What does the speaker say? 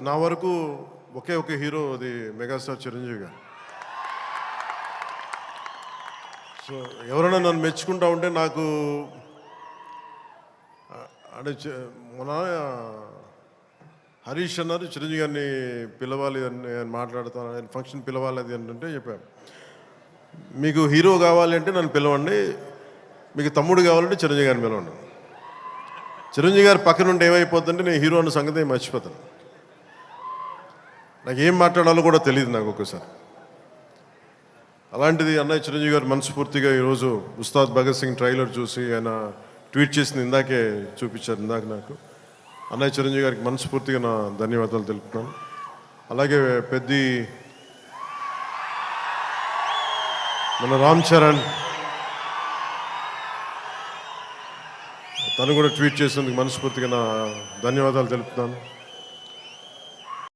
నా వరకు ఒకే ఒక హీరో, అది మెగాస్టార్ చిరంజీవి గారు. సో ఎవరైనా నన్ను మెచ్చుకుంటా ఉంటే నాకు అంటే మన హరీష్ అన్నారు చిరంజీవి గారిని పిలవాలి అని మాట్లాడుతాను, ఆయన ఫంక్షన్ పిలవాలి అది అంటే చెప్పాను, మీకు హీరో కావాలి అంటే నన్ను పిలవండి, మీకు తమ్ముడు కావాలంటే చిరంజీవి గారిని పిలవండి. చిరంజీవి గారి పక్కన ఉంటే ఏమైపోతుందంటే నేను హీరో అన్న సంగతి మర్చిపోతాను. నాకు ఏం మాట్లాడాలో కూడా తెలియదు నాకు ఒక్కసారి. అలాంటిది అన్నయ్య చిరంజీవి గారు మనస్ఫూర్తిగా ఈరోజు ఉస్తాద్ భగత్ సింగ్ ట్రైలర్ చూసి ఆయన ట్వీట్ చేసింది ఇందాకే చూపించారు ఇందాక నాకు. అన్నయ్య చిరంజీవి గారికి మనస్ఫూర్తిగా నా ధన్యవాదాలు తెలుపుతున్నాను. అలాగే మన రామ్ చరణ్ తను కూడా ట్వీట్ చేసినందుకు మనస్ఫూర్తిగా నా ధన్యవాదాలు తెలుపుతున్నాను.